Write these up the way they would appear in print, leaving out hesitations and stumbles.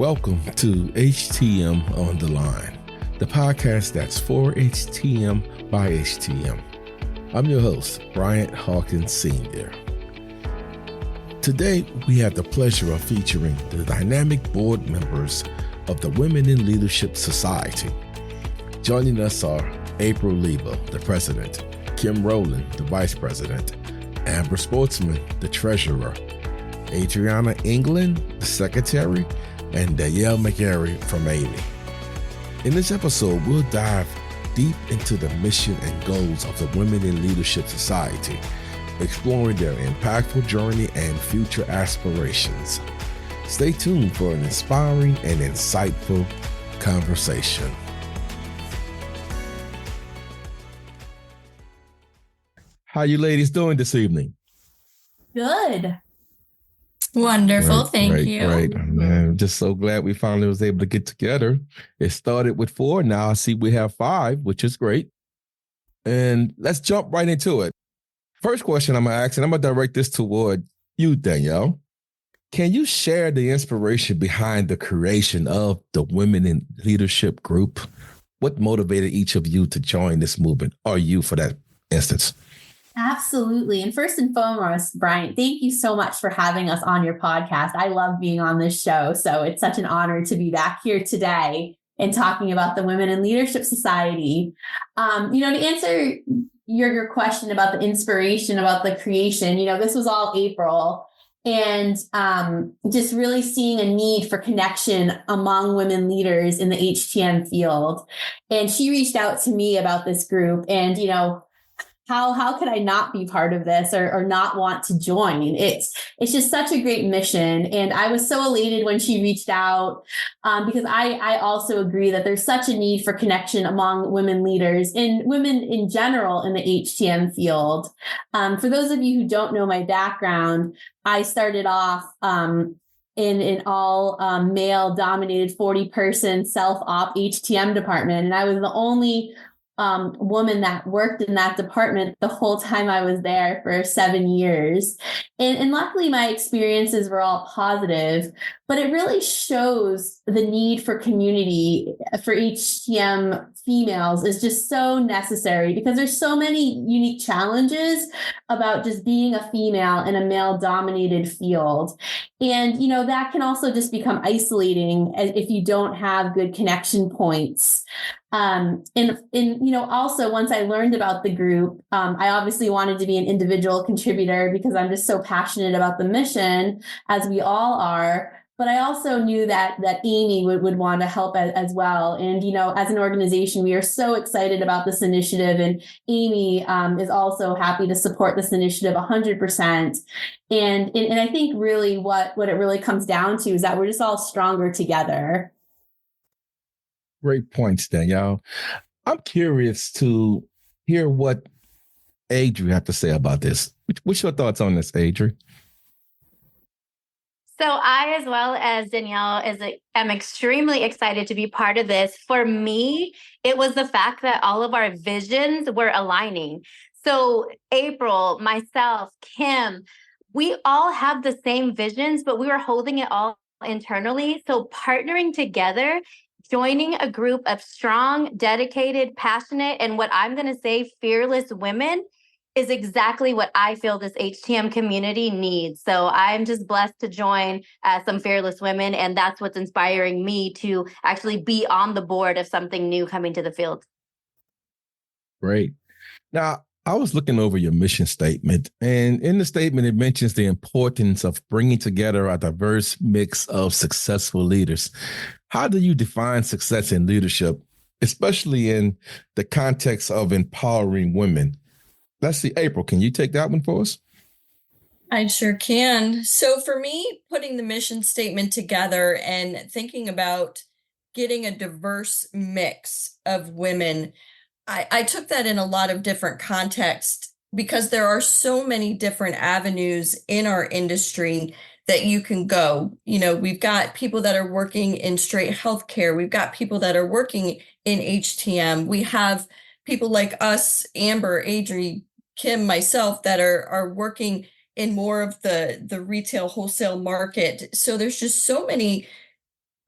Welcome to HTM on the Line, the podcast that's for HTM by HTM. I'm your host, Bryant Hawkins Sr. Today, we have the pleasure of featuring the dynamic board members of the Women in Leadership Society. Joining us are April Lebo, the president, Kim Rowland, the vice president, Amber Sportsman, the treasurer, Adrianna England, the secretary, and Danielle McGeary from AAMI. In this episode, we'll dive deep into the mission and goals of the Women in Leadership Society, exploring their impactful journey and future aspirations. Stay tuned for an inspiring and insightful conversation. How you ladies doing this evening? Good. Wonderful. Thank you. Great. Man, I'm just so glad we finally was able to get together. It started with 4. Now I see we have 5, which is great. And let's jump right into it. First question I'm going to ask, and I'm going to direct this toward you, Danielle. Can you share the inspiration behind the creation of the Women in Leadership group? What motivated each of you to join this movement, or you for that instance? Absolutely. And first and foremost, Bryant, thank you so much for having us on your podcast. I love being on this show. So it's such an honor to be back here today and talking about the Women in Leadership Society. To answer your question about the inspiration, about the creation, this was all April. And just really seeing a need for connection among women leaders in the HTM field. And she reached out to me about this group and, how could I not be part of this or not want to join? It's just such a great mission. And I was so elated when she reached out because I also agree that there's such a need for connection among women leaders and women in general in the HTM field. For those of you who don't know my background, I started off in an all male dominated 40-person self-op HTM department. And I was the only woman that worked in that department the whole time I was there for 7 years. And luckily my experiences were all positive, but it really shows the need for community for HTM females is just so necessary because there's so many unique challenges about just being a female in a male dominated field. And, that can also just become isolating if you don't have good connection points. Also once I learned about the group, I obviously wanted to be an individual contributor because I'm just so passionate about the mission, as we all are. But I also knew that AAMI would want to help as well. And, as an organization, we are so excited about this initiative, and AAMI is also happy to support this initiative 100%. And I think really what it really comes down to is that we're just all stronger together. Great points, Danielle. I'm curious to hear what Adri had to say about this. What's your thoughts on this, Adri? So I, as well as Danielle, am extremely excited to be part of this. For me, it was the fact that all of our visions were aligning. So April, myself, Kim, we all have the same visions, but we were holding it all internally. So partnering together, joining a group of strong, dedicated, passionate, and what I'm going to say, fearless women is exactly what I feel this HTM community needs. So I'm just blessed to join some fearless women, and that's what's inspiring me to actually be on the board of something new coming to the field. Great. Now, I was looking over your mission statement, and in the statement, it mentions the importance of bringing together a diverse mix of successful leaders. How do you define success in leadership, especially in the context of empowering women? Let's see, April, can you take that one for us? I sure can. So for me, putting the mission statement together and thinking about getting a diverse mix of women, I took that in a lot of different contexts because there are so many different avenues in our industry that you can go. We've got people that are working in straight healthcare. We've got people that are working in HTM. We have people like us, Amber, Adri, Kim, myself, that are working in more of the retail wholesale market. So there's just so many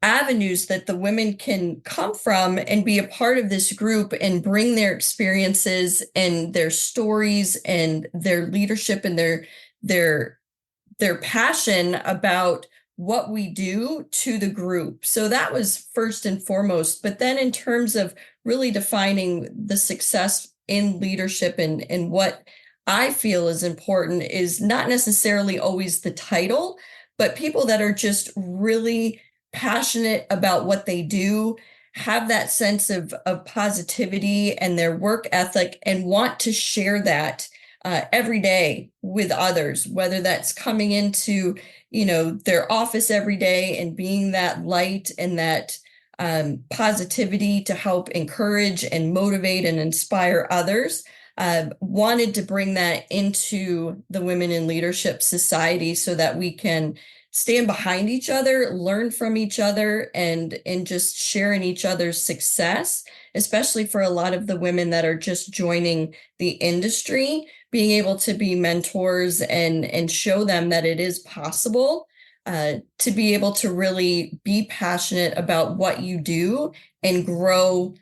avenues that the women can come from and be a part of this group and bring their experiences and their stories and their leadership and their passion about what we do to the group. So that was first and foremost. But then in terms of really defining the success in leadership and what I feel is important is not necessarily always the title, but people that are just really passionate about what they do, have that sense of positivity and their work ethic, and want to share that every day with others, whether that's coming into, their office every day and being that light and that positivity to help encourage and motivate and inspire others. Wanted to bring that into the Women in Leadership Society so that we can stand behind each other, learn from each other, and just share in each other's success, especially for a lot of the women that are just joining the industry, being able to be mentors and show them that it is possible to be able to really be passionate about what you do and grow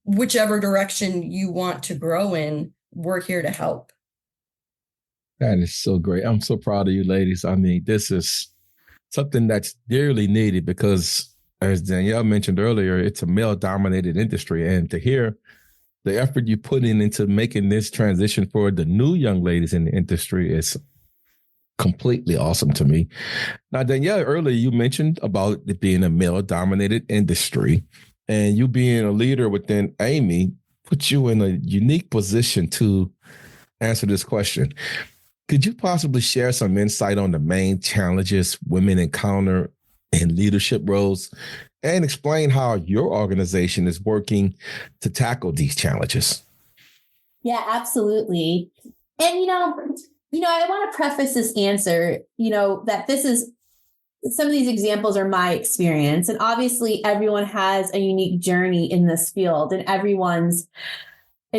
whichever direction you want to grow in. We're here to help. That is so great. I'm so proud of you, ladies. I mean, this is something that's dearly needed because, as Danielle mentioned earlier, it's a male-dominated industry. And to hear the effort you put into making this transition for the new young ladies in the industry is completely awesome to me. Now, Danielle, earlier you mentioned about it being a male-dominated industry, and you being a leader within AAMI puts you in a unique position to answer this question. Could you possibly share some insight on the main challenges women encounter in leadership roles and explain how your organization is working to tackle these challenges? Yeah, absolutely. And, I want to preface this answer, that this is some of these examples are my experience. And obviously everyone has a unique journey in this field and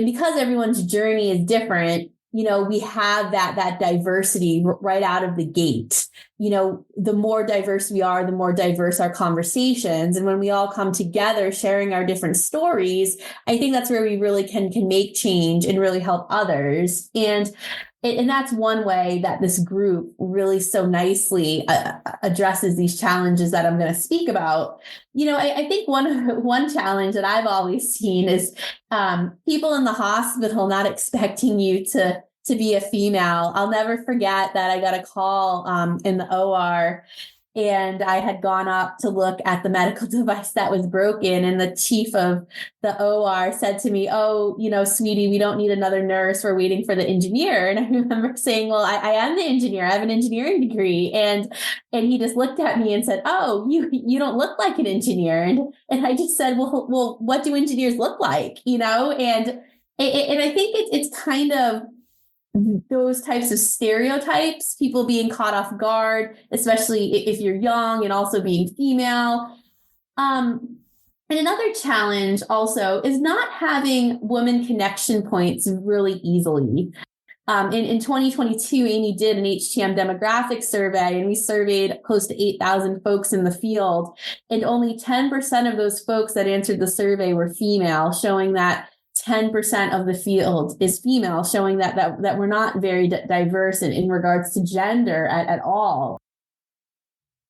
because everyone's journey is different, we have that diversity right out of the gate. The more diverse we are, the more diverse our conversations. And when we all come together, sharing our different stories, I think that's where we really can make change and really help others. And that's one way that this group really so nicely addresses these challenges that I'm going to speak about. I think one challenge that I've always seen is people in the hospital not expecting you to be a female. I'll never forget that I got a call in the OR, and I had gone up to look at the medical device that was broken. And the chief of the OR said to me, "Oh, sweetie, we don't need another nurse. We're waiting for the engineer." And I remember saying, "Well, I am the engineer. I have an engineering degree." And he just looked at me and said, "Oh, you don't look like an engineer." And I just said, well, what do engineers look like? And I think it's kind of those types of stereotypes, people being caught off guard, especially if you're young and also being female. And another challenge also is not having women connection points really easily. In 2022, AAMI did an HTM demographic survey, and we surveyed close to 8,000 folks in the field, and only 10% of those folks that answered the survey were female, showing that 10% of the field is female, showing that we're not very diverse in regards to gender at all.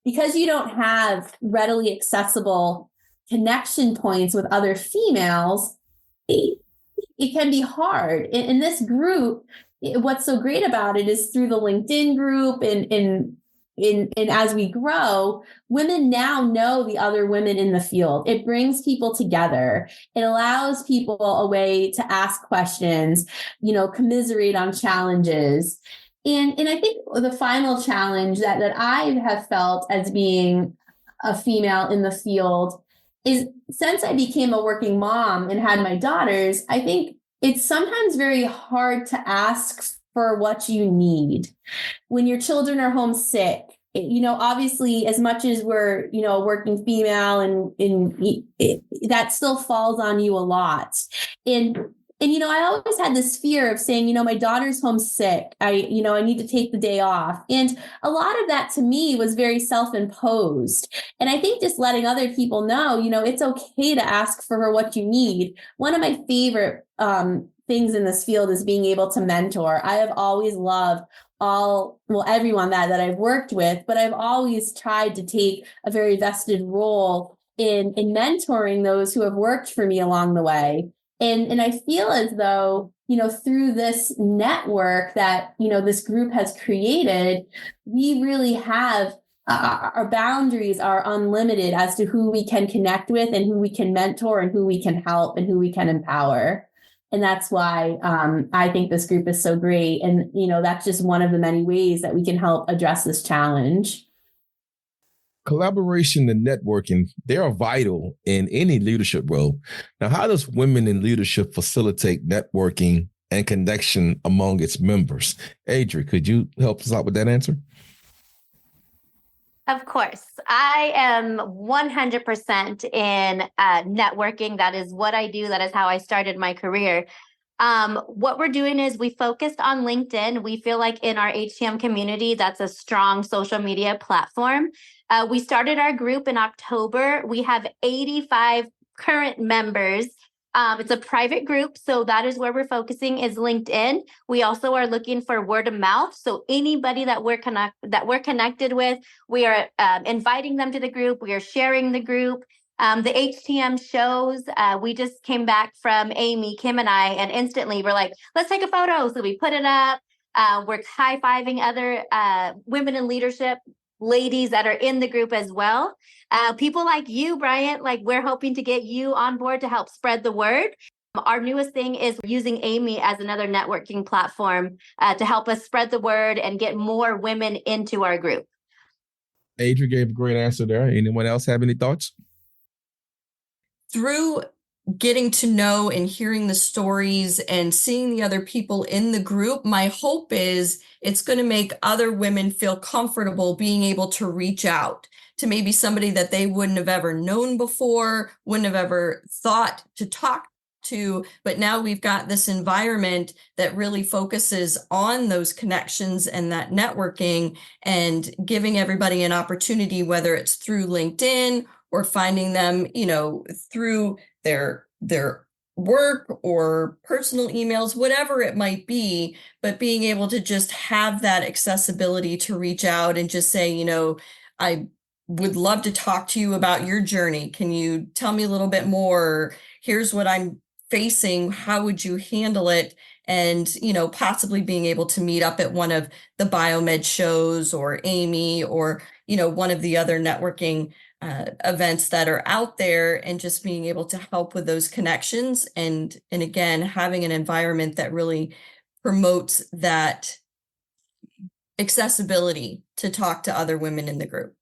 Because you don't have readily accessible connection points with other females, it can be hard. In this group, what's so great about it is through the LinkedIn group and as we grow, women now know the other women in the field. It brings people together. It allows people a way to ask questions, commiserate on challenges. And I think the final challenge that I have felt as being a female in the field is, since I became a working mom and had my daughters, I think it's sometimes very hard to ask for what you need when your children are homesick. Obviously, as much as we're, a working female and that still falls on you a lot. And I always had this fear of saying, my daughter's homesick. I need to take the day off. And a lot of that to me was very self-imposed. And I think just letting other people know, it's okay to ask for her what you need. One of my favorite things in this field is being able to mentor. I have always loved everyone that I've worked with, but I've always tried to take a very vested role in mentoring those who have worked for me along the way. And I feel as though, through this network that, this group has created, we really have our boundaries are unlimited as to who we can connect with and who we can mentor and who we can help and who we can empower. And that's why I think this group is so great. And, that's just one of the many ways that we can help address this challenge. Collaboration and networking, they are vital in any leadership role. Now, how does women in leadership facilitate networking and connection among its members? Adri, could you help us out with that answer? Of course. I am 100% in networking. That is what I do. That is how I started my career. What we're doing is we focused on LinkedIn. We feel like in our HTM community, that's a strong social media platform. We started our group in October. We have 85 current members. It's a private group, so that is where we're focusing is LinkedIn. We also are looking for word of mouth. So anybody that we're connected with, we are inviting them to the group. We are sharing the group. The HTM shows, we just came back from AAMI, Kim and I, and instantly we're like, let's take a photo. So we put it up. We're high-fiving other women in leadership, ladies that are in the group as well. People like you, Bryant, like we're hoping to get you on board to help spread the word. Our newest thing is using AAMI as another networking platform to help us spread the word and get more women into our group. Adri gave a great answer there. Anyone else have any thoughts? Through getting to know and hearing the stories and seeing the other people in the group, my hope is it's going to make other women feel comfortable being able to reach out to maybe somebody that they wouldn't have ever known before, wouldn't have ever thought to talk to. But now we've got this environment that really focuses on those connections and that networking and giving everybody an opportunity, whether it's through LinkedIn or finding them, through their work or personal emails, whatever it might be, but being able to just have that accessibility to reach out and just say, I would love to talk to you about your journey. Can you tell me a little bit more? Here's what I'm facing. How would you handle it? And, possibly being able to meet up at one of the biomed shows or AAMI or, one of the other networking events that are out there, and just being able to help with those connections. And again, having an environment that really promotes that accessibility to talk to other women in the group.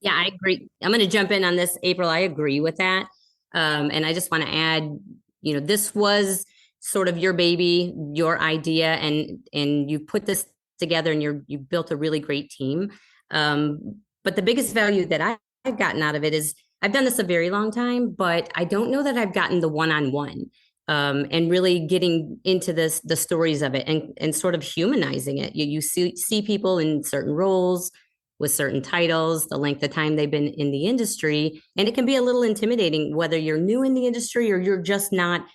Yeah, I agree. I'm going to jump in on this, April. I agree with that. And I just want to add, this was sort of your baby, your idea, and you put this together and you built a really great team. But the biggest value that I've gotten out of it is I've done this a very long time, but I don't know that I've gotten the one-on-one and really getting into the stories of it and sort of humanizing it. You see people in certain roles with certain titles, the length of time they've been in the industry, and it can be a little intimidating whether you're new in the industry or you're just not.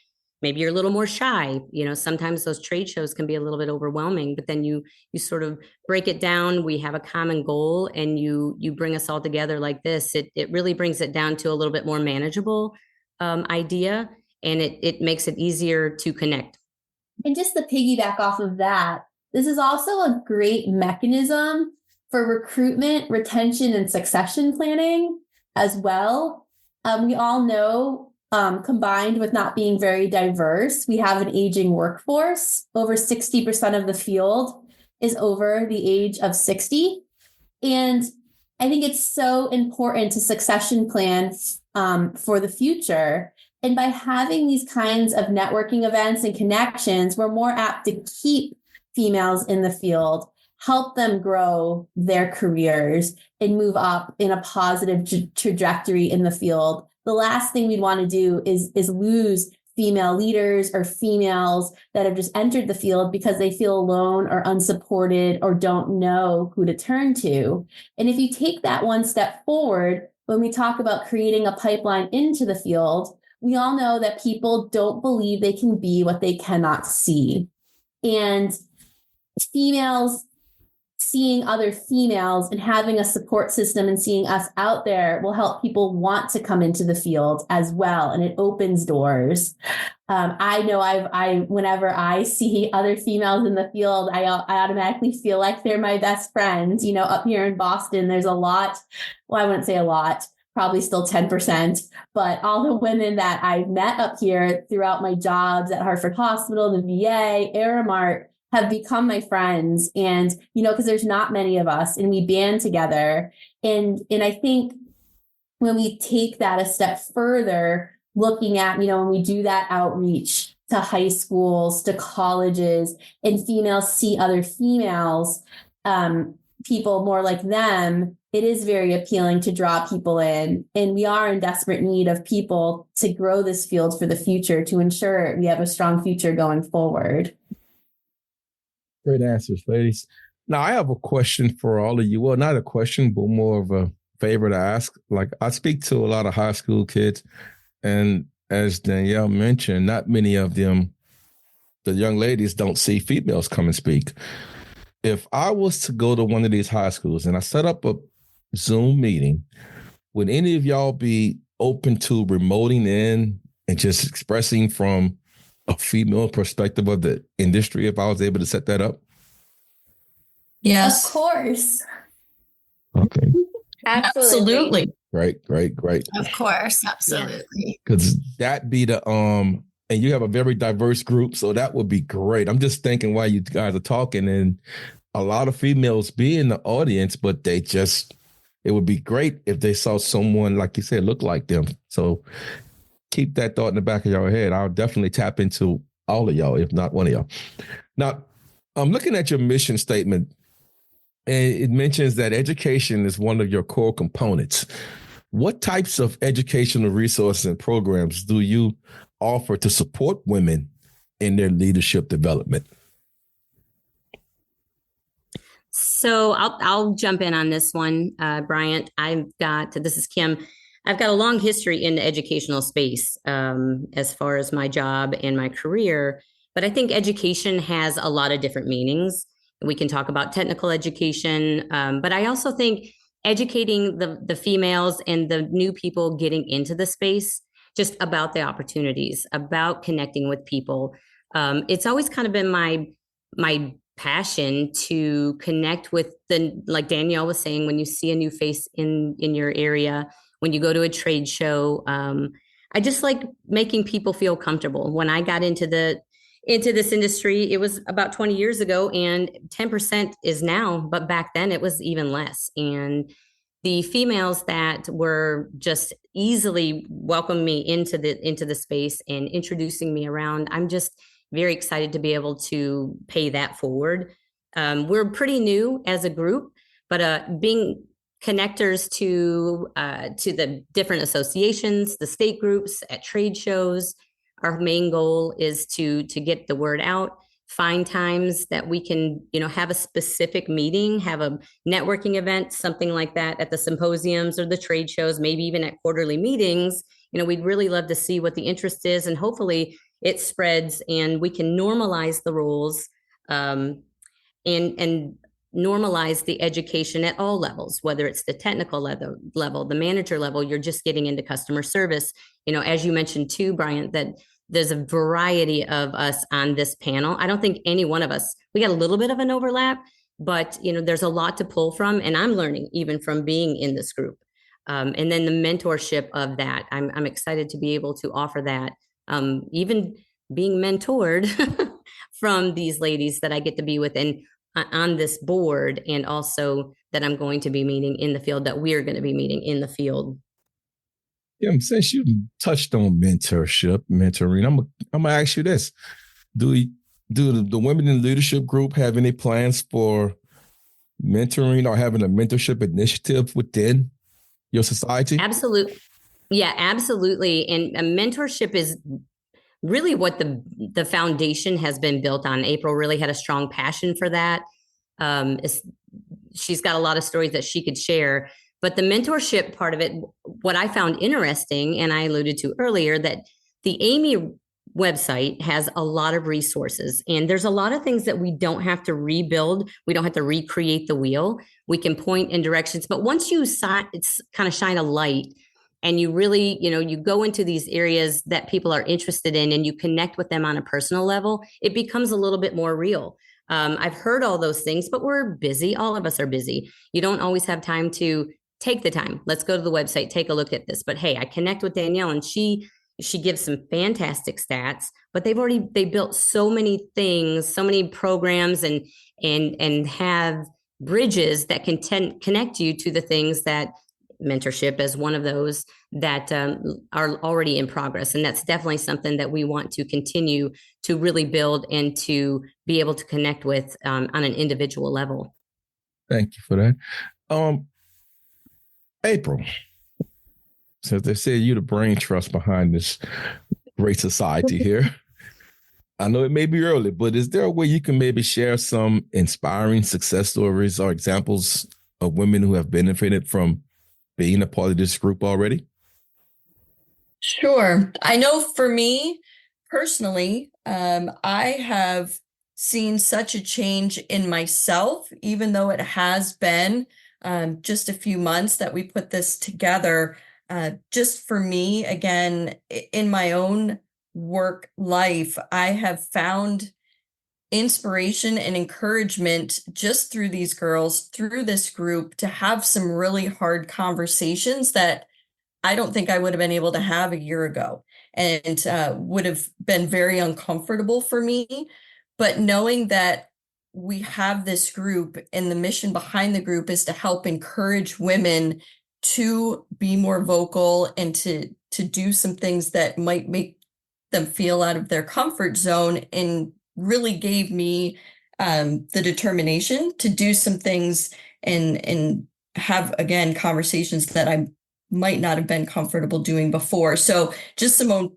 Maybe you're a little more shy. Sometimes those trade shows can be a little bit overwhelming, but then you sort of break it down. We have a common goal and you bring us all together like this. It really brings it down to a little bit more manageable idea, and it makes it easier to connect. And just to piggyback off of that, this is also a great mechanism for recruitment, retention, and succession planning as well. We all know, combined with not being very diverse, we have an aging workforce. Over 60% of the field is over the age of 60. And I think it's so important to succession plan for the future. And by having these kinds of networking events and connections, we're more apt to keep females in the field, help them grow their careers and move up in a positive trajectory in the field. The last thing we'd want to do is lose female leaders or females that have just entered the field because they feel alone or unsupported or don't know who to turn to. And if you take that one step forward, when we talk about creating a pipeline into the field, we all know that people don't believe they can be what they cannot see. And females seeing other females and having a support system and seeing us out there will help people want to come into the field as well. And it opens doors. I know whenever I see other females in the field, I automatically feel like they're my best friends. You know, up here in Boston, there's a lot. Well, I wouldn't say a lot, probably still 10%, but all the women that I've met up here throughout my jobs at Hartford Hospital, the VA, Aramark, have become my friends. And, you know, because there's not many of us and we band together. And I think when we take that a step further, looking at, you know, when we do that outreach to high schools, to colleges, and females see other females, people more like them, it is very appealing to draw people in. And we are in desperate need of people to grow this field for the future, to ensure we have a strong future going forward. Great answers, ladies. Now, I have a question for all of you. Well, not a question, but more of a favor to ask. Like, I speak to a lot of high school kids, and as Danielle mentioned, not many of them, the young ladies, don't see females come and speak. If I was to go to one of these high schools and I set up a Zoom meeting, would any of y'all be open to remoting in and just expressing from a female perspective of the industry if I was able to set that up? Yes. Of course. Okay. Absolutely. Great. Of course. Absolutely. Because that be the, and you have a very diverse group, so that would be great. I'm just thinking while you guys are talking, and a lot of females be in the audience, but it would be great if they saw someone, like you said, look like them. So keep that thought in the back of your head. I'll definitely tap into all of y'all, if not one of y'all. Now, I'm looking at your mission statement, and it mentions that education is one of your core components. What types of educational resources and programs do you offer to support women in their leadership development? So I'll jump in on this one, Bryant. This is Kim. I've got a long history in the educational space as far as my job and my career, but I think education has a lot of different meanings. We can talk about technical education, but I also think educating the females and the new people getting into the space, just about the opportunities, about connecting with people. It's always kind of been my passion to connect with like Danielle was saying, when you see a new face in your area, when you go to a trade show, I just like making people feel comfortable. When I got into this industry, it was about 20 years ago, and 10% is now, but back then it was even less. And the females that were just easily welcoming me into the space and introducing me around, I'm just very excited to be able to pay that forward. We're pretty new as a group, but being connectors to the different associations, the state groups at trade shows, our main goal is to get the word out, find times that we can, have a specific meeting, have a networking event, something like that at the symposiums or the trade shows, maybe even at quarterly meetings. We'd really love to see what the interest is, and hopefully it spreads and we can normalize the roles and normalize the education at all levels, whether it's the technical level, the manager level, you're just getting into customer service. As you mentioned too, Bryant, that there's a variety of us on this panel. I don't think any one of us, we got a little bit of an overlap, but there's a lot to pull from, and I'm learning even from being in this group. And then the mentorship of that, I'm excited to be able to offer that. Even being mentored from these ladies that I get to be with and on this board, and also that I'm going to be meeting in the field, that we're going to be meeting in the field. Yeah, since you touched on mentoring, I'm gonna ask you this: Do the Women in Leadership group have any plans for mentoring or having a mentorship initiative within your society? Absolutely. Yeah, absolutely. And mentorship is really what the foundation has been built on. April really had a strong passion for that. She's got a lot of stories that she could share, but the mentorship part of it, what I found interesting, and I alluded to earlier, that the AAMI website has a lot of resources, and there's a lot of things that we don't have to rebuild. We don't have to recreate the wheel. We can point in directions, but once you kind of shine a light and you really, you go into these areas that people are interested in and you connect with them on a personal level, it becomes a little bit more real. I've heard all those things, but we're busy. All of us are busy. You don't always have time to take the time. Let's go to the website, take a look at this. But hey, I connect with Danielle, and she gives some fantastic stats, but they built so many things, so many programs, and have bridges that can connect you to the things that mentorship as one of those that are already in progress. And that's definitely something that we want to continue to really build and to be able to connect with on an individual level. Thank you for that. April, since they say you're the brain trust behind this great society here, I know it may be early, but is there a way you can maybe share some inspiring success stories or examples of women who have benefited from being a part of this group already? Sure. I know for me personally, I have seen such a change in myself, even though it has been just a few months that we put this together. Just for me, again, in my own work life, I have found inspiration and encouragement just through these girls, through this group, to have some really hard conversations that I don't think I would have been able to have a year ago, and would have been very uncomfortable for me. But knowing that we have this group, and the mission behind the group is to help encourage women to be more vocal and to do some things that might make them feel out of their comfort zone, and really gave me the determination to do some things and have, again, conversations that I might not have been comfortable doing before. So just some own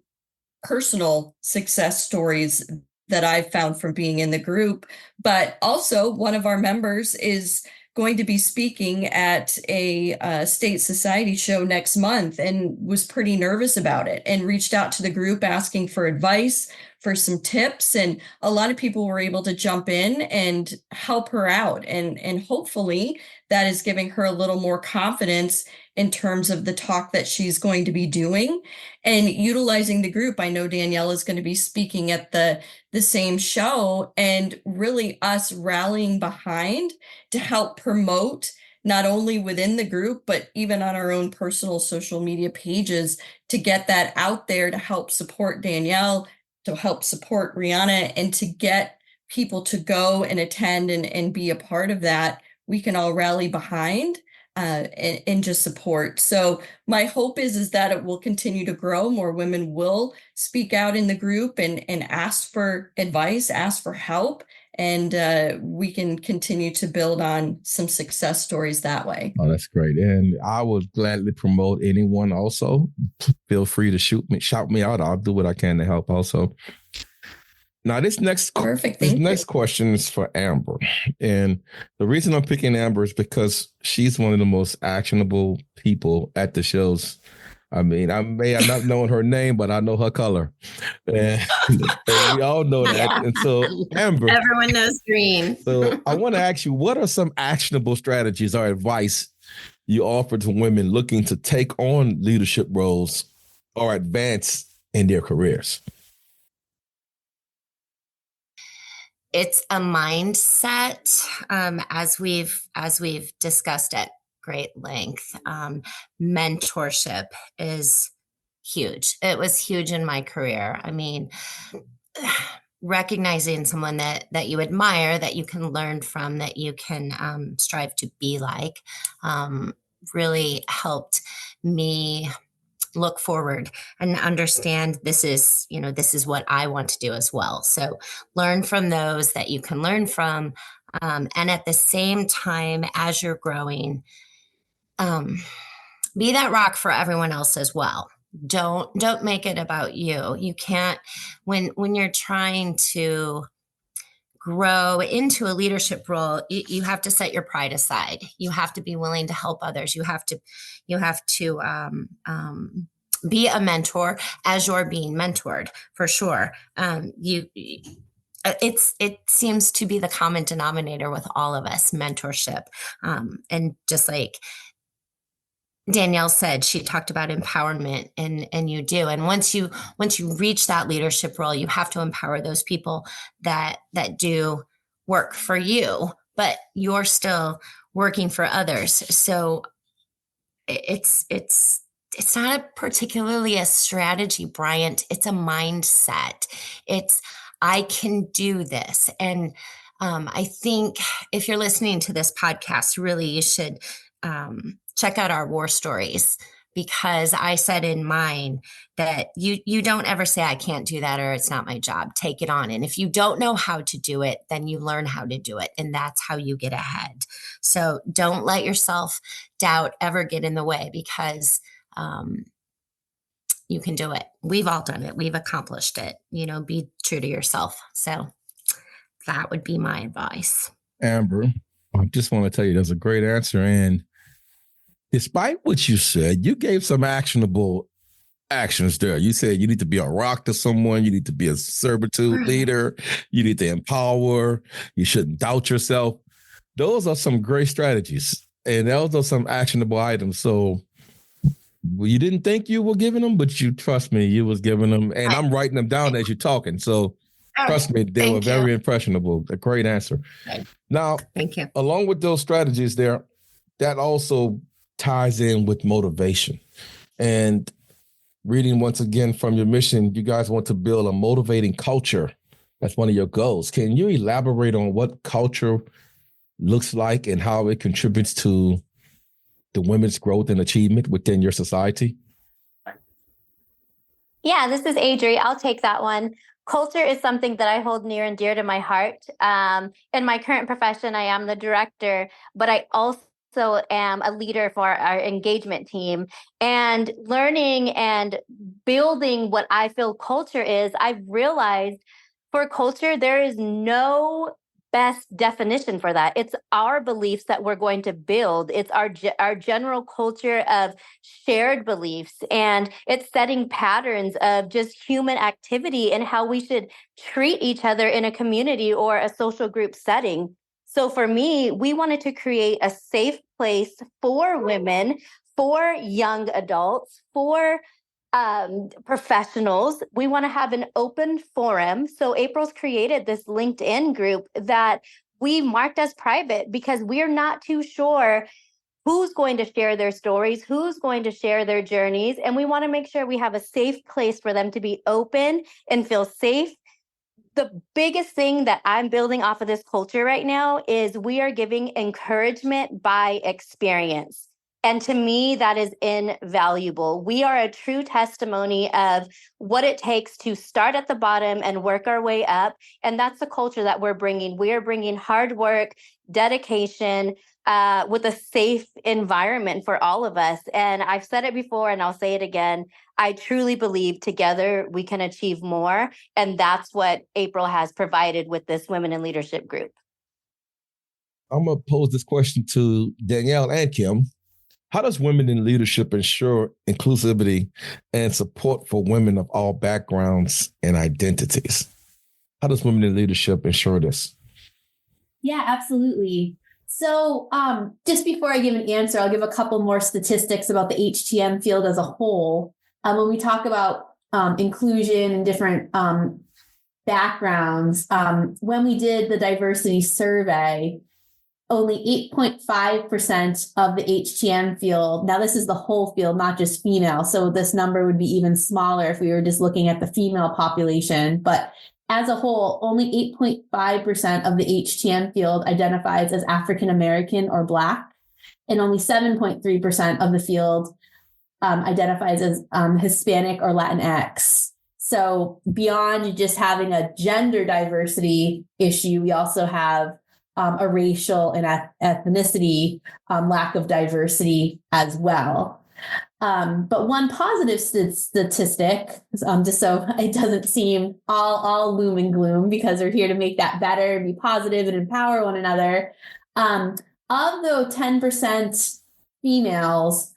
personal success stories that I've found from being in the group. But also, one of our members is going to be speaking at a state society show next month, and was pretty nervous about it, and reached out to the group asking for advice, for some tips. And a lot of people were able to jump in and help her out. And hopefully that is giving her a little more confidence in terms of the talk that she's going to be doing and utilizing the group. I know Danielle is going to be speaking at the same show, and really us rallying behind to help promote, not only within the group, but even on our own personal social media pages, to get that out there, to help support Danielle, to help support Rihanna, and to get people to go and attend and be a part of that. We can all rally behind and just support. So my hope is that it will continue to grow. More women will speak out in the group and ask for advice, ask for help, and we can continue to build on some success stories that way. Oh, that's great. And I would gladly promote anyone also. Feel free to shout me out. I'll do what I can to help also. Now, this next question is for Amber. And the reason I'm picking Amber is because she's one of the most actionable people at the shows. I mean, I may have not known her name, but I know her color. And we all know that. Yeah. And so, Amber. Everyone knows green. So I want to ask you, what are some actionable strategies or advice you offer to women looking to take on leadership roles or advance in their careers? It's a mindset, as we've discussed at great length. Mentorship is huge. It was huge in my career. I mean, recognizing someone that you admire, that you can learn from, that you can strive to be like, really helped me look forward and understand this is what I want to do as well. So learn from those that you can learn from. And at the same time, as you're growing, be that rock for everyone else as well. Don't make it about you. You can't, when you're trying to grow into a leadership role, you have to set your pride aside. You have to be willing to help others. You have to be a mentor as you're being mentored, for sure. It seems to be the common denominator with all of us, mentorship. And just like Danielle said, she talked about empowerment, and you do. And once you reach that leadership role, you have to empower those people that do work for you, but you're still working for others. So it's not particularly a strategy, Bryant. It's a mindset. It's, I can do this. And I think if you're listening to this podcast, really, you should check out our war stories, because I said in mine that you don't ever say, I can't do that, or it's not my job. Take it on. And if you don't know how to do it, then you learn how to do it. And that's how you get ahead. So don't let yourself doubt ever get in the way, because you can do it. We've all done it. We've accomplished it. Be true to yourself. So that would be my advice. Amber, I just want to tell you, that's a great answer. And despite what you said, you gave some actionable actions there. You said you need to be a rock to someone. You need to be a servitude leader. You need to empower. You shouldn't doubt yourself. Those are some great strategies. And those are some actionable items. So you didn't think you were giving them, but you trust me, you was giving them. And I'm writing them down as you're talking. So trust me, they were very impressionable. A great answer. Now, thank you. Along with those strategies there, that also ties in with motivation. And reading once again from your mission, you guys want to build a motivating culture. That's one of your goals. Can you elaborate on what culture looks like and how it contributes to the women's growth and achievement within your society? Yeah, this is Adri. I'll take that one. Culture is something that I hold near and dear to my heart. In my current profession, I am the director, but I also am a leader for our engagement team. And learning and building what I feel culture is, I've realized for culture, there is no best definition for that. It's our beliefs that we're going to build. It's our general culture of shared beliefs, and it's setting patterns of just human activity and how we should treat each other in a community or a social group setting. So for me, we wanted to create a safe place for women, for young adults, for professionals. We want to have an open forum. So April's created this LinkedIn group that we marked as private because we're not too sure who's going to share their stories, who's going to share their journeys. And we want to make sure we have a safe place for them to be open and feel safe. The biggest thing that I'm building off of this culture right now is we are giving encouragement by experience. And to me, that is invaluable. We are a true testimony of what it takes to start at the bottom and work our way up. And that's the culture that we're bringing. We are bringing hard work, dedication, with a safe environment for all of us. And I've said it before, and I'll say it again. I truly believe together we can achieve more. And that's what April has provided with this Women in Leadership group. I'm going to pose this question to Danielle and Kim. How does Women in Leadership ensure inclusivity and support for women of all backgrounds and identities? How does Women in Leadership ensure this? Yeah, absolutely. So just before I give an answer, I'll give a couple more statistics about the HTM field as a whole. When we talk about inclusion and different backgrounds, when we did the diversity survey, only 8.5% of the HTM field, now this is the whole field, not just female, so this number would be even smaller if we were just looking at the female population, but as a whole, only 8.5% of the HTM field identifies as African American or Black, and only 7.3% of the field identifies as Hispanic or Latinx. So beyond just having a gender diversity issue, we also have a racial and ethnicity lack of diversity as well. But one positive statistic, just so it doesn't seem all loom and gloom, because we're here to make that better, be positive, and empower one another. Of the 10% females,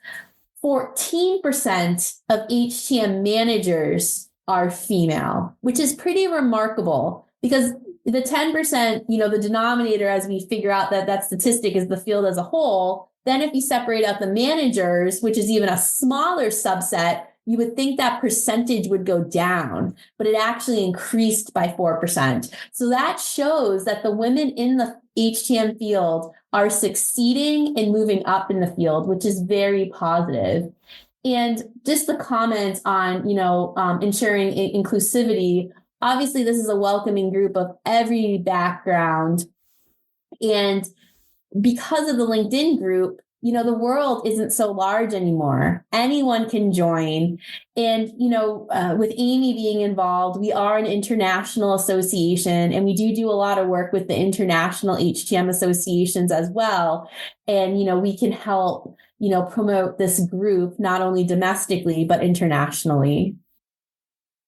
14% of HTM managers are female, which is pretty remarkable, because the 10%, the denominator, as we figure out that statistic, is the field as a whole. Then if you separate out the managers, which is even a smaller subset, you would think that percentage would go down, but it actually increased by 4%. So that shows that the women in the HTM field are succeeding and moving up in the field, which is very positive. And just the comments on, ensuring inclusivity. Obviously, this is a welcoming group of every background. And because of the LinkedIn group, the world isn't so large anymore. Anyone can join. And, with AAMI being involved, we are an international association, and we do a lot of work with the international HTM associations as well. And, we can help, promote this group, not only domestically, but internationally.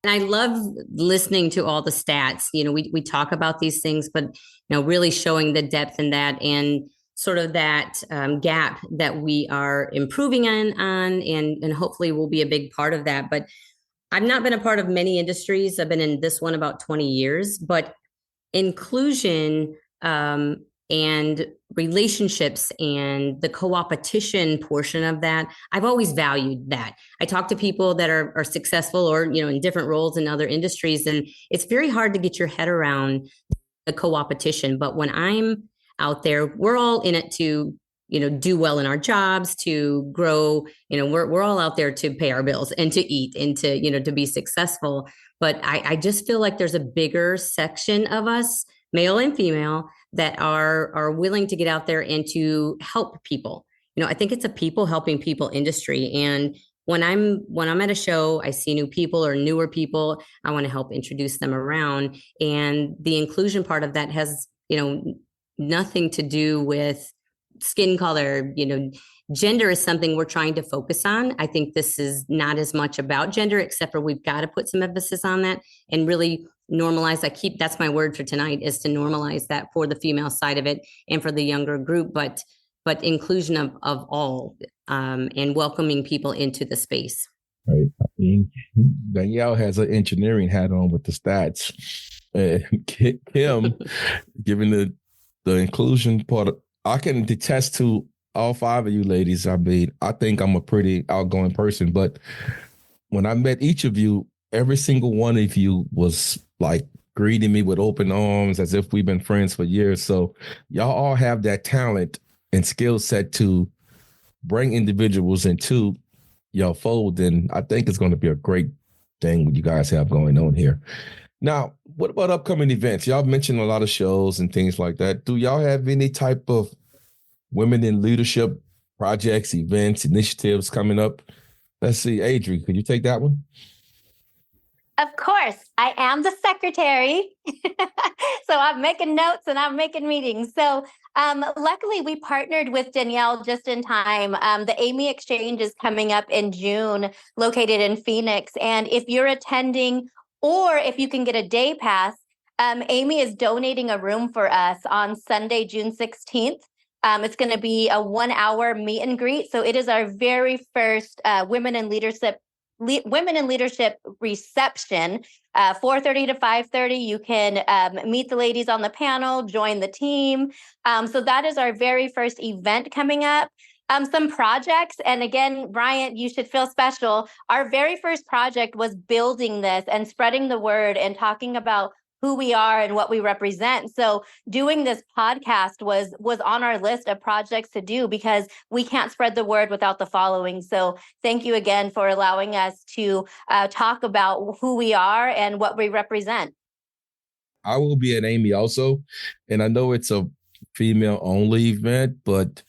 And I love listening to all the stats. We talk about these things, but really showing the depth in that, and sort of that gap that we are improving on, and hopefully will be a big part of that. But I've not been a part of many industries. I've been in this one about 20 years, but inclusion and relationships and the co-opetition portion of that, I've always valued that. I talk to people that are successful or, in different roles in other industries, and it's very hard to get your head around the co-opetition. But when I'm out there, we're all in it to, do well in our jobs, to grow, we're all out there to pay our bills and to eat and to, to be successful. But I just feel like there's a bigger section of us, male and female, that are willing to get out there and to help people. I think it's a people helping people industry. And when I'm at a show, I see new people or newer people, I want to help introduce them around. And the inclusion part of that has, nothing to do with skin color. Gender is something we're trying to focus on. I think this is not as much about gender, except for we've got to put some emphasis on that and really normalize. That's my word for tonight, is to normalize that for the female side of it and for the younger group, but inclusion of all, and welcoming people into the space. Right. I mean, Danielle has an engineering hat on with the stats. Kim, given the inclusion part, I can attest to all five of you ladies. I mean, I think I'm a pretty outgoing person, but when I met each of you, every single one of you was like greeting me with open arms as if we've been friends for years. So y'all all have that talent and skill set to bring individuals into your fold. And I think it's going to be a great thing what you guys have going on here. Now, what about upcoming events? Y'all mentioned a lot of shows and things like that. Do y'all have any type of women in leadership projects, events, initiatives coming up? Let's see, Adri, could you take that one? Of course, I am the secretary. So I'm making notes and I'm making meetings. So luckily we partnered with Danielle just in time. The AAMI Exchange is coming up in June, located in Phoenix. And if you're attending, or if you can get a day pass, AAMI is donating a room for us on Sunday, June 16th. It's going to be a 1-hour meet and greet. So it is our very first Women in Leadership reception, 4:30 to 5:30. You can meet the ladies on the panel, join the team. So that is our very first event coming up. Some projects, and again, Bryant, you should feel special. Our very first project was building this and spreading the word and talking about who we are and what we represent. So doing this podcast was on our list of projects to do, because we can't spread the word without the following. So thank you again for allowing us to talk about who we are and what we represent. I will be at AAMI also, and I know it's a female-only event, but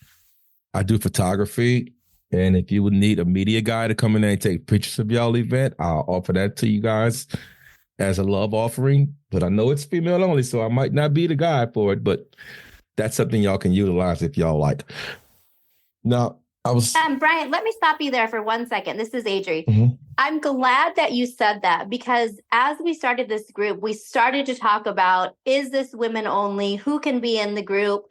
I do photography, and if you would need a media guy to come in there and take pictures of y'all event, I'll offer that to you guys as a love offering. But I know it's female only, so I might not be the guy for it, but that's something y'all can utilize if y'all like. Now, I was. Brian, let me stop you there for 1 second. This is Adri. Mhm. I'm glad that you said that, because as we started this group, we started to talk about, is this women only? Who can be in the group?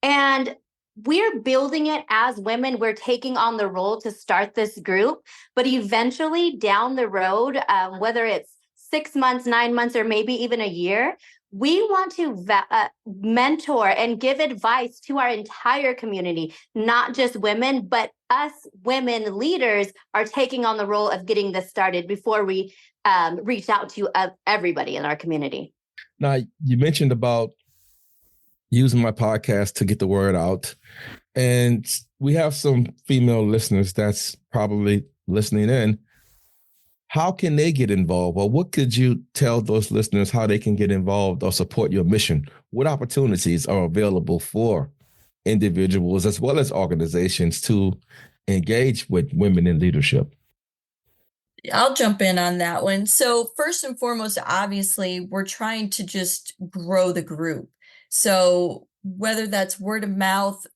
And we're building it as women. We're taking on the role to start this group. But eventually down the road, whether it's 6 months, 9 months, or maybe even a year, we want to mentor and give advice to our entire community, not just women, but us women leaders are taking on the role of getting this started before we reach out to everybody in our community. Now, you mentioned about using my podcast to get the word out. And we have some female listeners that's probably listening in. How can they get involved? Or what could you tell those listeners how they can get involved or support your mission? What opportunities are available for individuals as well as organizations to engage with women in leadership? I'll jump in on that one. So first and foremost, obviously, we're trying to just grow the group. So whether that's word of mouth,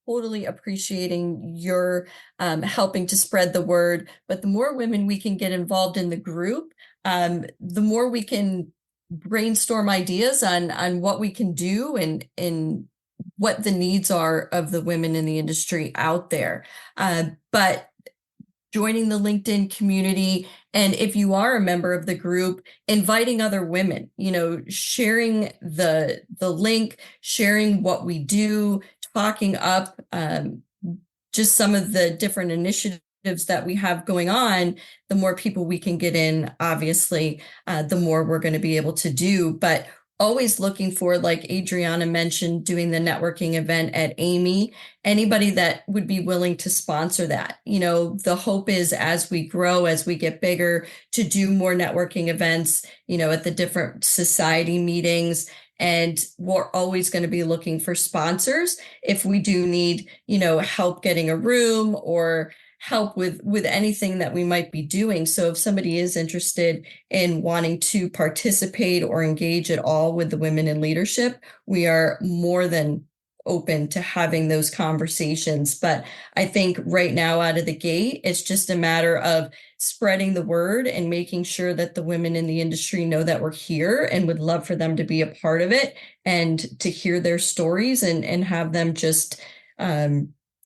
totally appreciating your helping to spread the word. But the more women we can get involved in the group, the more we can brainstorm ideas on what we can do and what the needs are of the women in the industry out there. But joining the LinkedIn community, and if you are a member of the group, inviting other women, sharing the link, sharing what we do, talking up just some of the different initiatives that we have going on. The more people we can get in, obviously, the more we're going to be able to do. But always looking for, like Adrianna mentioned, doing the networking event at AAMI, anybody that would be willing to sponsor that. The hope is, as we grow, as we get bigger, to do more networking events, at the different society meetings. And we're always going to be looking for sponsors if we do need, help getting a room or help with anything that we might be doing. So if somebody is interested in wanting to participate or engage at all with the women in leadership, we are more than open to having those conversations. But I think right now out of the gate, it's just a matter of spreading the word and making sure that the women in the industry know that we're here and would love for them to be a part of it and to hear their stories and have them just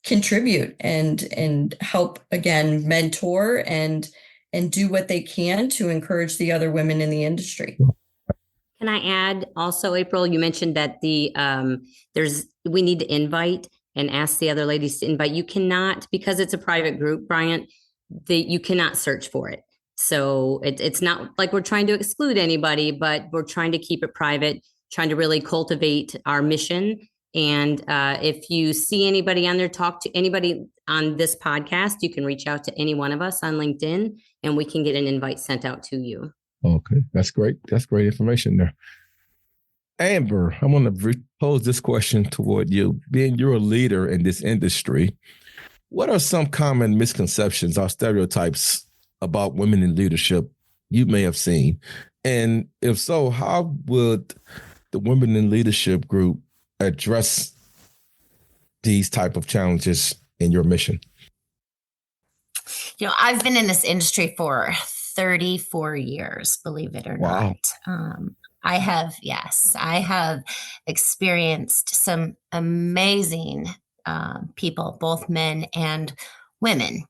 contribute and help, again, mentor and do what they can to encourage the other women in the industry. Can I add also, April, you mentioned that we need to invite and ask the other ladies to invite. You cannot, because it's a private group, Bryant, you cannot search for it. So it's not like we're trying to exclude anybody, but we're trying to keep it private, trying to really cultivate our mission. And if you see anybody on there, talk to anybody on this podcast, you can reach out to any one of us on LinkedIn and we can get an invite sent out to you. Okay, that's great. That's great information there. Amber, I'm going to pose this question toward you. Being you're a leader in this industry, what are some common misconceptions or stereotypes about women in leadership you may have seen? And if so, how would the Women in Leadership group address these type of challenges in your mission? I've been in this industry for 34 years, believe it or Wow. not. I have experienced some amazing people, both men and women,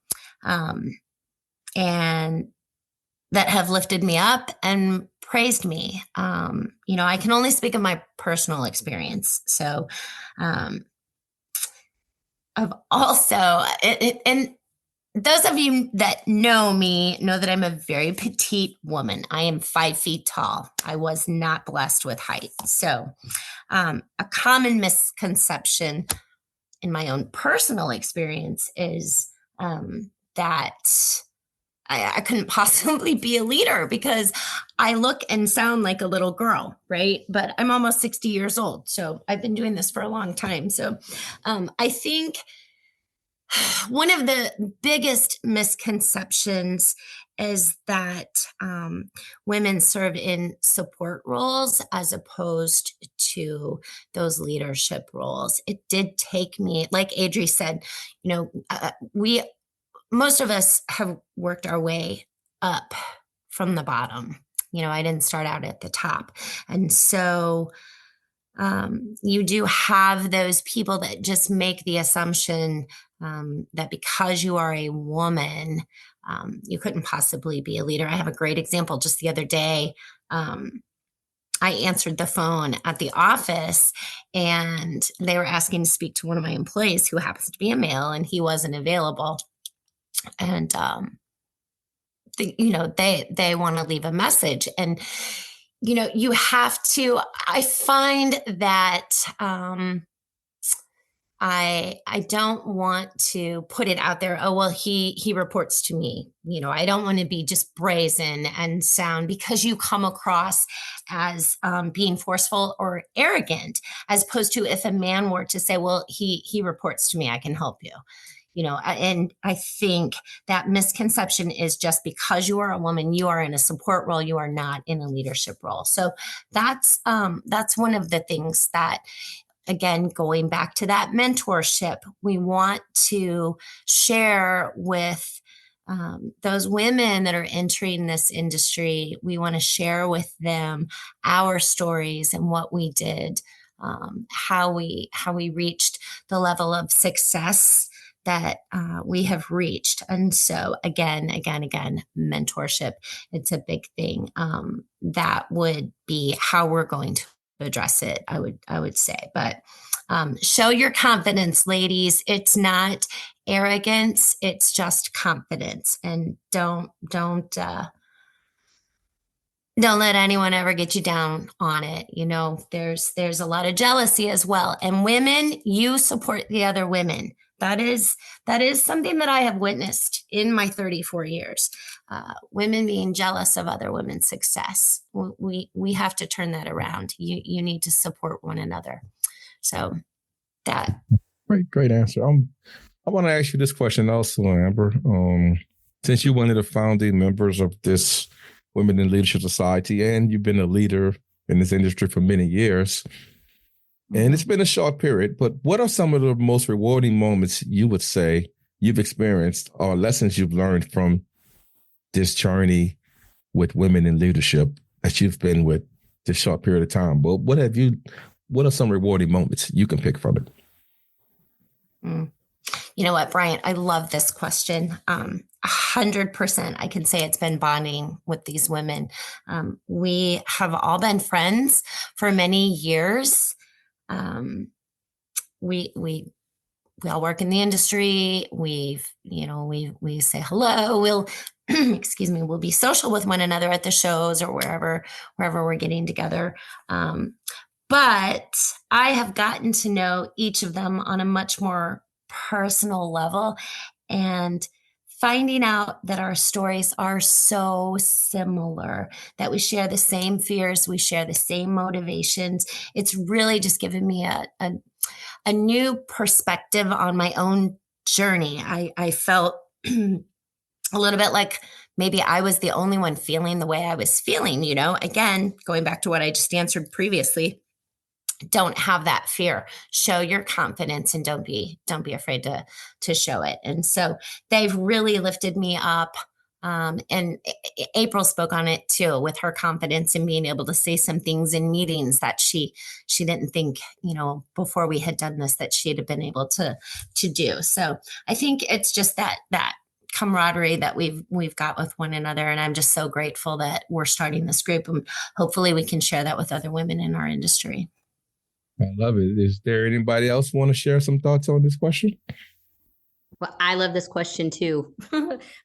and that have lifted me up and praised me. I can only speak of my personal experience. So I've also, and those of you that know me know that I'm a very petite woman. I am 5 feet tall. I was not blessed with height. So a common misconception in my own personal experience is that I couldn't possibly be a leader because I look and sound like a little girl, right? But I'm almost 60 years old. So I've been doing this for a long time. So I think one of the biggest misconceptions is that women serve in support roles as opposed to those leadership roles. It did take me, like Adri said, most of us have worked our way up from the bottom. I didn't start out at the top. And so you do have those people that just make the assumption that because you are a woman, you couldn't possibly be a leader. I have a great example. Just the other day, I answered the phone at the office and they were asking to speak to one of my employees who happens to be a male, and he wasn't available. And, they want to leave a message. And, you have to, I find that I don't want to put it out there. Oh, well, he reports to me. I don't want to be just brazen and sound, because you come across as being forceful or arrogant, as opposed to if a man were to say, well, he reports to me, I can help you. And I think that misconception is just because you are a woman, you are in a support role, you are not in a leadership role. So that's one of the things that, again, going back to that mentorship, we want to share with those women that are entering this industry. We want to share with them our stories and what we did, how we reached the level of success that we have reached. And so again, mentorship, it's a big thing. That would be how we're going to address it, I would say. But show your confidence, ladies. It's not arrogance, it's just confidence. And don't let anyone ever get you down on it. There's a lot of jealousy as well. And women, you support the other women. That is something that I have witnessed in my 34 years. Women being jealous of other women's success. We have to turn that around. You need to support one another. So that. Great answer. I want to ask you this question also, Amber. Since you're one of the founding members of this Women in Leadership Society, and you've been a leader in this industry for many years, and it's been a short period, but what are some of the most rewarding moments you would say you've experienced, or lessons you've learned from this journey with women in leadership that you've been with this short period of time? But what are some rewarding moments you can pick from it? You know what, Bryant, I love this question. 100%. I can say it's been bonding with these women. We have all been friends for many years. We all work in the industry. We say hello. We'll, we'll be social with one another at the shows or wherever we're getting together. But I have gotten to know each of them on a much more personal level, and finding out that our stories are so similar, that we share the same fears, we share the same motivations. It's really just given me a new perspective on my own journey. I felt a little bit like maybe I was the only one feeling the way I was feeling, again, going back to what I just answered previously. Don't have that fear. Show your confidence, and don't be afraid to show it. And so they've really lifted me up. And April spoke on it too, with her confidence in being able to say some things in meetings that she didn't think, before we had done this, that she'd have been able to do. So I think it's just that camaraderie that we've got with one another. And I'm just so grateful that we're starting this group, and hopefully we can share that with other women in our industry. I love it. Is there anybody else want to share some thoughts on this question? Well, I love this question too,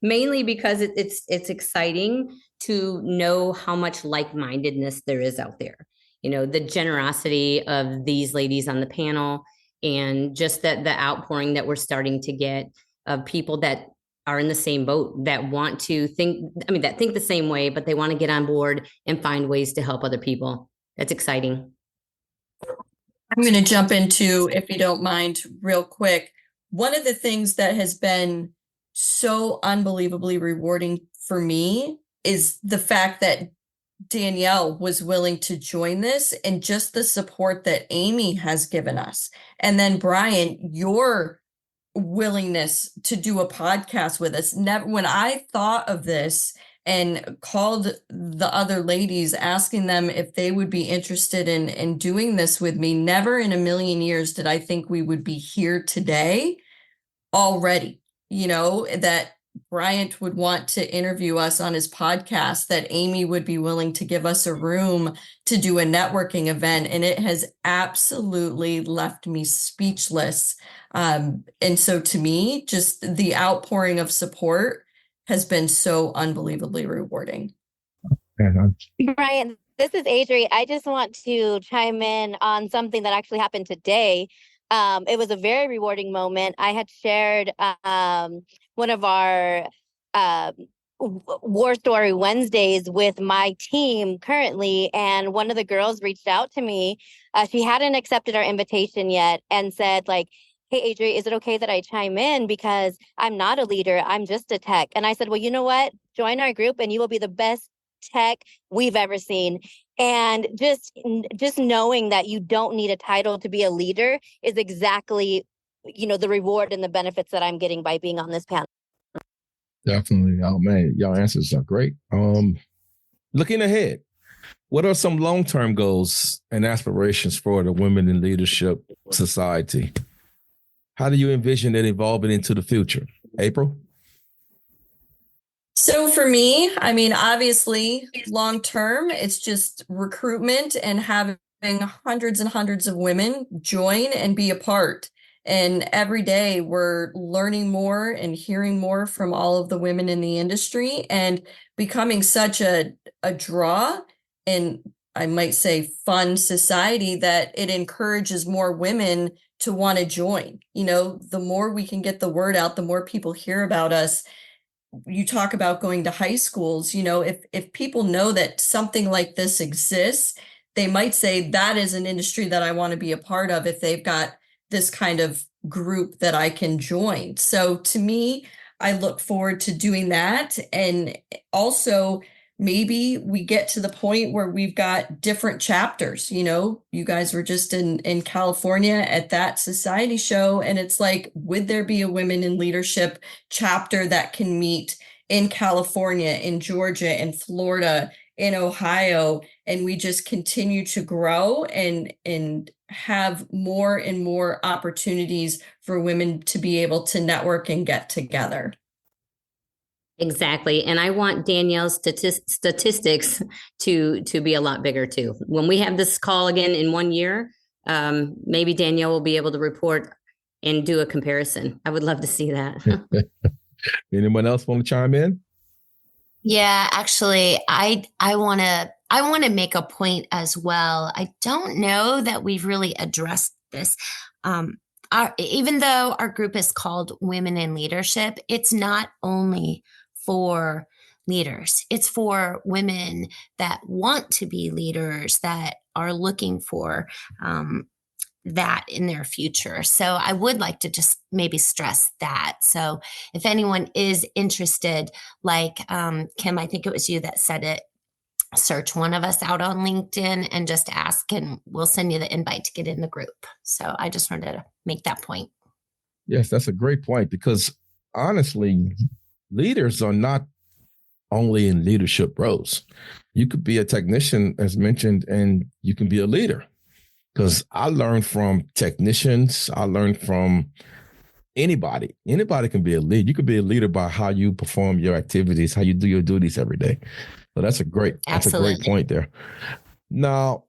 mainly because it's exciting to know how much like-mindedness there is out there. The generosity of these ladies on the panel, and just the outpouring that we're starting to get of people that are in the same boat, that want to think the same way, but they want to get on board and find ways to help other people. That's exciting. I'm going to jump into, if you don't mind, real quick, one of the things that has been so unbelievably rewarding for me is the fact that Danielle was willing to join this, and just the support that Amy has given us. And then Brian, your willingness to do a podcast with us. Never, when I thought of this and called the other ladies, asking them if they would be interested in doing this with me, never in a million years did I think we would be here today already. That Bryant would want to interview us on his podcast, that Amy would be willing to give us a room to do a networking event. And it has absolutely left me speechless. And so to me, just the outpouring of support has been so unbelievably rewarding. Brian, this is Adri. I just want to chime in on something that actually happened today. It was a very rewarding moment. I had shared one of our War Story Wednesdays with my team currently, and one of the girls reached out to me. She hadn't accepted our invitation yet and said, like, hey, Adri, is it okay that I chime in? Because I'm not a leader. I'm just a tech. And I said, well, you know what? Join our group and you will be the best tech we've ever seen. And just knowing that you don't need a title to be a leader is exactly, the reward and the benefits that I'm getting by being on this panel. Definitely. Oh man, y'all answers are great. Looking ahead, what are some long-term goals and aspirations for the Women in Leadership Society? How do you envision it evolving into the future? April? So for me, I mean, obviously, long term, it's just recruitment and having hundreds and hundreds of women join and be a part. And every day we're learning more and hearing more from all of the women in the industry and becoming such a draw, and I might say fun society, that it encourages more women to want to join. The more we can get the word out, the more people hear about us. You talk about going to high schools, if people know that something like this exists, they might say that is an industry that I want to be a part of if they've got this kind of group that I can join. So to me, I look forward to doing that. And also maybe we get to the point where we've got different chapters. You guys were just in California at that society show, and it's like, would there be a Women in Leadership chapter that can meet in California, in Georgia, in Florida, in Ohio, and we just continue to grow and have more and more opportunities for women to be able to network and get together. Exactly. And I want Danielle's statistics to be a lot bigger too. When we have this call again in 1 year, maybe Danielle will be able to report and do a comparison. I would love to see that. Anyone else want to chime in? Yeah, actually, I want to make a point as well. I don't know that we've really addressed this. Even though our group is called Women in Leadership, it's not only for leaders. It's for women that want to be leaders, that are looking for that in their future. So I would like to just maybe stress that. So if anyone is interested, like Kim, I think it was you that said it, search one of us out on LinkedIn and just ask, and we'll send you the invite to get in the group. So I just wanted to make that point. Yes, that's a great point, because honestly, leaders are not only in leadership roles. You could be a technician, as mentioned, and you can be a leader. Because I learned from technicians, I learned from anybody. Anybody can be a leader. You could be a leader by how you perform your activities, how you do your duties every day. So that's a great point there. Now,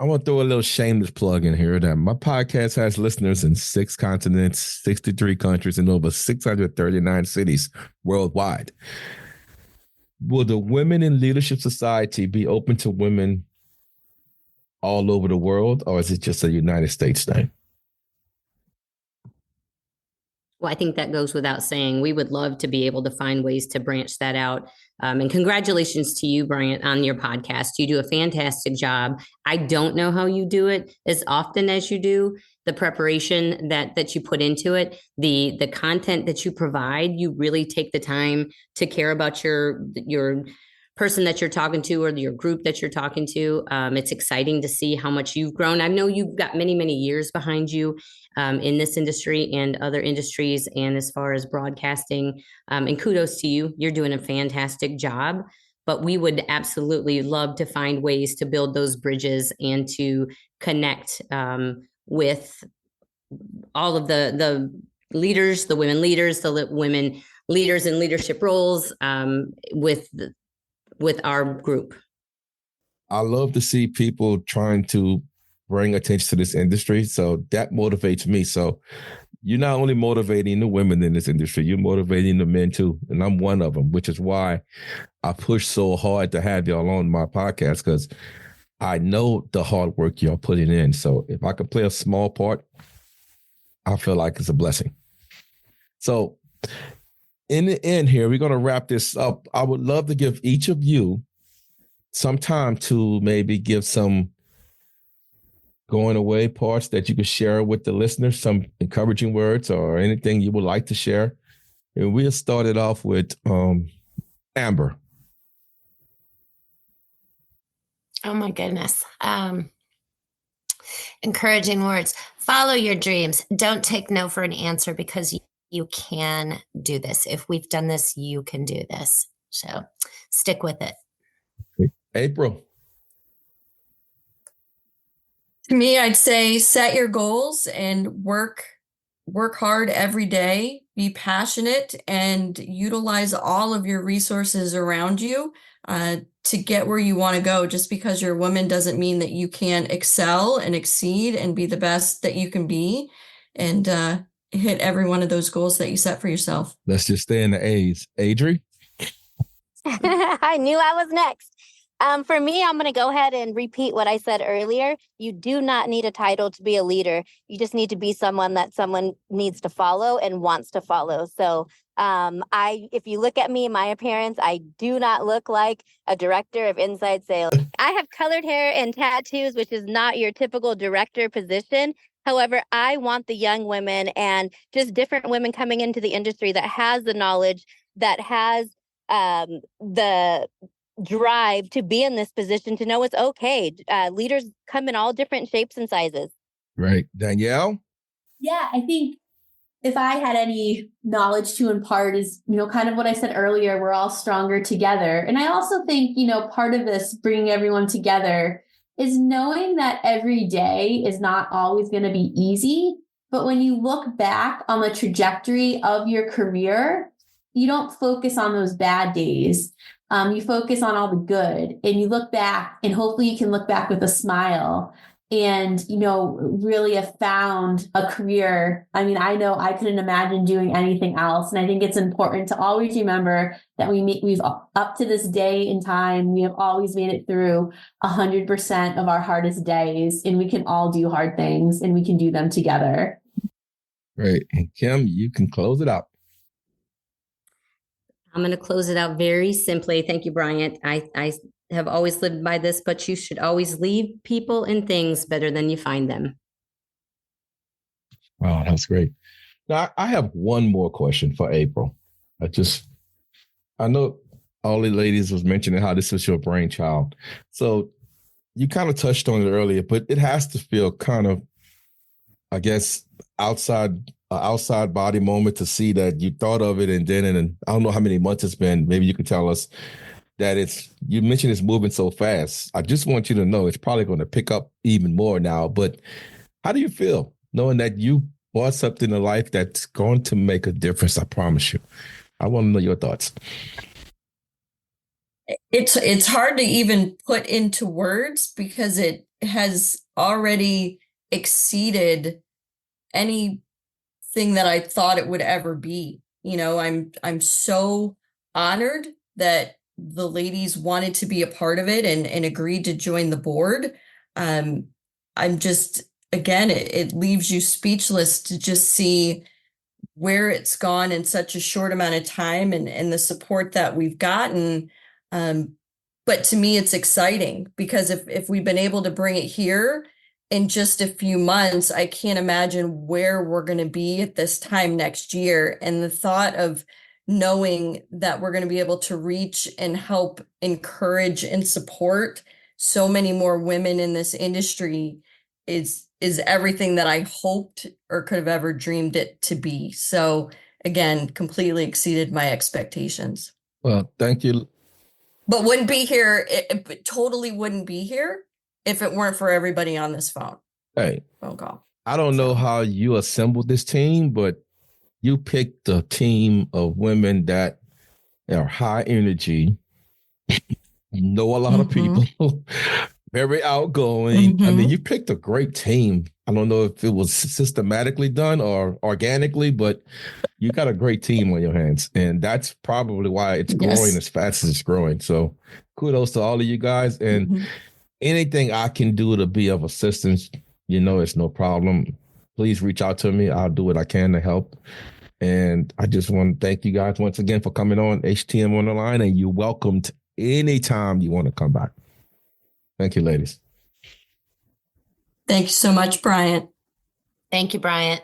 I want to throw a little shameless plug in here that my podcast has listeners in 6 continents, 63 countries, and over 639 cities worldwide. Will the Women in Leadership Society be open to women all over the world, or is it just a United States thing? Well, I think that goes without saying. We would love to be able to find ways to branch that out. And congratulations to you, Bryant, on your podcast. You do a fantastic job. I don't know how you do it as often as you do. The preparation that you put into it, the content that you provide, you really take the time to care about your person that you're talking to or your group that you're talking to. It's exciting to see how much you've grown. I know you've got many, many years behind you in this industry and other industries, and as far as broadcasting, and kudos to you. You're doing a fantastic job, but we would absolutely love to find ways to build those bridges and to connect with all of the leaders, the women leaders, the women leaders in leadership roles with our group. I love to see people trying to bring attention to this industry. So that motivates me. So you're not only motivating the women in this industry, you're motivating the men too. And I'm one of them, which is why I push so hard to have y'all on my podcast, because I know the hard work y'all putting in. So if I could play a small part, I feel like it's a blessing. So in the end here, we're going to wrap this up. I would love to give each of you some time to maybe give some going away parts that you could share with the listeners, some encouraging words or anything you would like to share. And we'll start it off with Amber. Oh my goodness. Encouraging words. Follow your dreams. Don't take no for an answer, because you can do this. If we've done this, you can do this. So stick with it. April. To me, I'd say set your goals and work hard every day. Be passionate and utilize all of your resources around you to get where you want to go. Just because you're a woman doesn't mean that you can't excel and exceed and be the best that you can be, and hit every one of those goals that you set for yourself. Let's just stay in the A's. Adri? I knew I was next. For me, I'm going to go ahead and repeat what I said earlier. You do not need a title to be a leader. You just need to be someone that someone needs to follow and wants to follow. So if you look at me, my appearance, I do not look like a director of inside sales. I have colored hair and tattoos, which is not your typical director position. However, I want the young women and just different women coming into the industry that has the knowledge, that has the drive to be in this position, to know it's okay. Leaders come in all different shapes and sizes. Right. Danielle? Yeah, I think if I had any knowledge to impart is, kind of what I said earlier, we're all stronger together. And I also think, part of this bringing everyone together is knowing that every day is not always going to be easy. But when you look back on the trajectory of your career, you don't focus on those bad days. You focus on all the good, and you look back, and hopefully you can look back with a smile and, really have found a career. I mean, I know I couldn't imagine doing anything else. And I think it's important to always remember that we've up to this day in time, we have always made it through 100% of our hardest days, and we can all do hard things, and we can do them together. Right. And Kim, you can close it out. I'm going to close it out very simply. Thank you, Bryant. I have always lived by this, but you should always leave people and things better than you find them. Wow, that's great. Now, I have one more question for April. I know all the ladies was mentioning how this was your brainchild. So you kind of touched on it earlier, but it has to feel kind of, I guess, outside body moment to see that you thought of it, and then I don't know how many months it's been. Maybe you could tell us that you mentioned it's moving so fast. I just want you to know it's probably going to pick up even more now. But how do you feel knowing that you brought something to life that's going to make a difference? I promise you. I want to know your thoughts. It's hard to even put into words, because it has already exceeded anything that I thought it would ever be. I'm so honored that the ladies wanted to be a part of it and agreed to join the board. I'm just, again, it leaves you speechless to just see where it's gone in such a short amount of time and the support that we've gotten. But to me, it's exciting because if we've been able to bring it here in just a few months, I can't imagine where we're going to be at this time next year. And the thought of knowing that we're going to be able to reach and help encourage and support so many more women in this industry is everything that I hoped or could have ever dreamed it to be. So again, completely exceeded my expectations. Well, thank you. But wouldn't be here, it totally wouldn't be here if it weren't for everybody on this phone call. I don't know how you assembled this team, but you picked a team of women that are high energy, know a lot of people, very outgoing. I mean, you picked a great team. I don't know if it was systematically done or organically, but you got a great team on your hands. And that's probably why it's growing as fast as it's growing. So kudos to all of you guys. And anything I can do to be of assistance, it's no problem. Please reach out to me. I'll do what I can to help. And I just want to thank you guys once again for coming on HTM on the Line. And you're welcomed anytime you want to come back. Thank you, ladies. Thank you so much, Bryant. Thank you, Bryant.